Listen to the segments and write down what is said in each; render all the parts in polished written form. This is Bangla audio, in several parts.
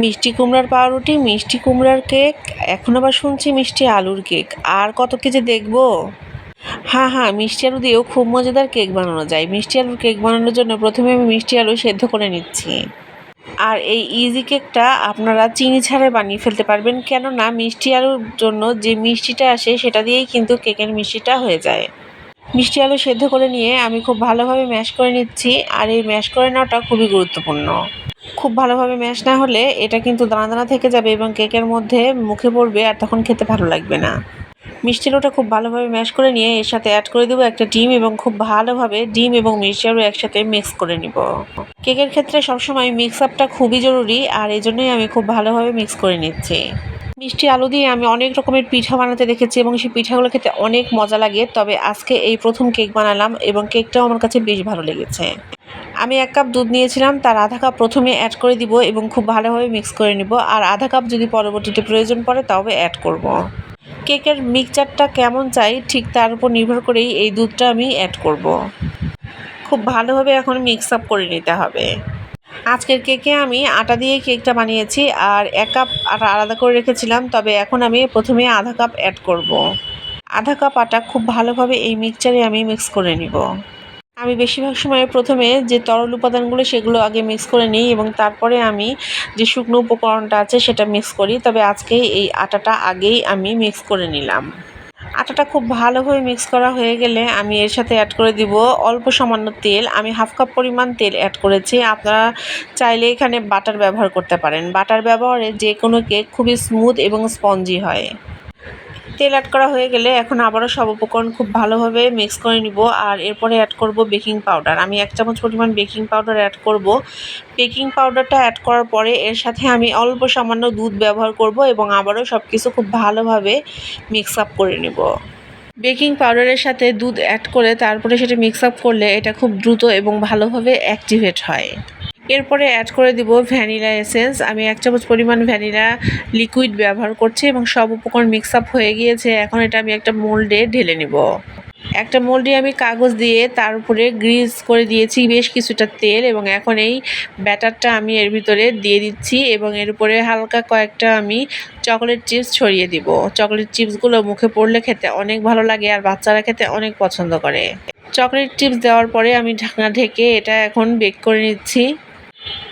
মিষ্টি কুমড়ার পাউরুটি, মিষ্টি কুমড়ার কেক, এখন আবার শুনছি মিষ্টি আলুর কেক। আর কত কি যে দেখবো। হ্যাঁ, মিষ্টি আলু দিয়েও খুব মজাদার কেক বানানো যায়। মিষ্টি আলুর কেক বানানোর জন্য প্রথমে আমি মিষ্টি আলু সেদ্ধ করে নিচ্ছি। আর এই ইজি কেকটা আপনারা চিনি ছাড়াই বানিয়ে ফেলতে পারবেন, কেননা মিষ্টি আলুর জন্য যে মিষ্টিটা আসে সেটা দিয়েই কিন্তু কেকের মিষ্টিটা হয়ে যায়। মিষ্টি আলু সেদ্ধ করে নিয়ে আমি খুব ভালোভাবে ম্যাশ করে নিচ্ছি। আর এই ম্যাশ করে নেওয়াটা খুবই গুরুত্বপূর্ণ। খুব ভালোভাবে ম্যাশ না হলে এটা কিন্তু দানা দানা থেকে যাবে এবং কেকের মধ্যে মুখে পড়বে, আর তখন খেতে ভালো লাগবে না। মিষ্টি আলুটা খুব ভালোভাবে ম্যাশ করে নিয়ে এর সাথে অ্যাড করে দেবো একটা ডিম, এবং খুব ভালোভাবে ডিম এবং মিষ্টি আলু একসাথে মিক্স করে নিব। কেকের ক্ষেত্রে সবসময় মিক্স আপটা খুবই জরুরি, আর এই জন্যই আমি খুব ভালোভাবে মিক্স করে নিচ্ছি। মিষ্টি আলু দিয়ে আমি অনেক রকমের পিঠা বানাতে দেখেছি এবং সেই পিঠাগুলো খেতে অনেক মজা লাগে, তবে আজকে এই প্রথম কেক বানালাম এবং কেকটাও আমার কাছে বেশ ভালো লেগেছে। আমি 1 কাপ দুধ নিয়েছিলাম, তার আধা কাপ প্রথমে অ্যাড করে দিব এবং খুব ভালোভাবে মিক্স করে নিব, আর আধা কাপ যদি পরবর্তীতে প্রয়োজন পড়ে তবে অ্যাড করব। কেকের মিক্সচারটা কেমন চাই ঠিক তার উপর নির্ভর করেই এই দুধটা আমি অ্যাড করব। খুব ভালোভাবে এখন মিক্স আপ করে নিতে হবে। আজকের কেকে আমি আটা দিয়ে কেকটা বানিয়েছি, আর 1 কাপ আটা আলাদা করে রেখেছিলাম, তবে এখন আমি প্রথমে আধা কাপ অ্যাড করব। আধা কাপ আটা খুব ভালোভাবে এই মিক্সচারে আমি মিক্স করে নিব। আমি বেশিরভাগ সময় প্রথমে যে তরল উপাদানগুলো সেগুলো আগে মিক্স করে নিই এবং তারপরে আমি যে শুকনো উপকরণটা আছে সেটা মিক্স করি, তবে আজকে এই আটাটা আগেই আমি মিক্স করে নিলাম। আটাটা খুব ভালোভাবে মিক্স করা হয়ে গেলে আমি এর সাথে অ্যাড করে দিব অল্প সামান্য তেল। আমি হাফ কাপ পরিমাণ তেল অ্যাড করেছি। আপনারা চাইলে এখানে বাটার ব্যবহার করতে পারেন। বাটার ব্যবহারে যে কোনো কেক খুবই স্মুথ এবং স্পঞ্জি হয়। তেল অ্যাড করা হয়ে গেলে এখন আবারও সব উপকরণ খুব ভালোভাবে মিক্স করে নিব, আর এরপরে অ্যাড করব বেকিং পাউডার। আমি 1 চামচ পরিমাণ বেকিং পাউডার অ্যাড করব। বেকিং পাউডারটা অ্যাড করার পরে এর সাথে আমি অল্প সামান্য দুধ ব্যবহার করব এবং আবারও সব কিছু খুব ভালোভাবে মিক্স আপ করে নেব। বেকিং পাউডারের সাথে দুধ অ্যাড করে তারপরে সেটা মিক্স আপ করলে এটা খুব দ্রুত এবং ভালোভাবে অ্যাক্টিভেট হয়। এরপরে অ্যাড করে দিব ভ্যানিলা এসেন্স। আমি 1 চামচ পরিমাণ ভ্যানিলা লিকুইড ব্যবহার করছি এবং সব উপকরণ মিক্স আপ হয়ে গিয়েছে। এখন এটা আমি একটা মোল্ডে ঢেলে নিব। একটা মোল্ডে আমি কাগজ দিয়ে তার উপরে গ্রিজ করে দিয়েছি বেশ কিছুটা তেল, এবং এখন এই ব্যাটারটা আমি এর ভিতরে দিয়ে দিচ্ছি এবং এর উপরে হালকা কয়েকটা আমি চকলেট চিপস ছড়িয়ে দিব। চকলেট চিপসগুলো মুখে পড়লে খেতে অনেক ভালো লাগে, আর বাচ্চারা খেতে অনেক পছন্দ করে। চকলেট চিপস দেওয়ার পরে আমি ঢাকনা ঢেকে এটা এখন বেক করে নিচ্ছি।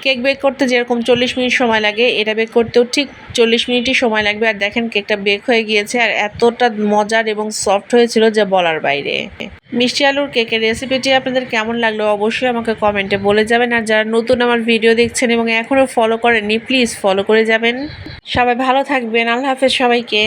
কেক বেক করতে যেরকম 40 মিনিট সময় লাগে, এটা বেক করতেও ঠিক 40 মিনিটই সময় লাগবে। আর দেখেন কেকটা বেক হয়ে গিয়েছে, আর এতটা মজার এবং সফট হয়েছিল যে বলার বাইরে। মিষ্টি আলুর কেকের রেসিপিটি আপনাদের কেমন লাগলো অবশ্যই আমাকে কমেন্টে বলে যাবেন। আর যারা নতুন আমার ভিডিও দেখছেন এবং এখনও ফলো করেননি, প্লিজ ফলো করে যাবেন। সবাই ভালো থাকবেন। আল্লাহ হাফেজ সবাইকে।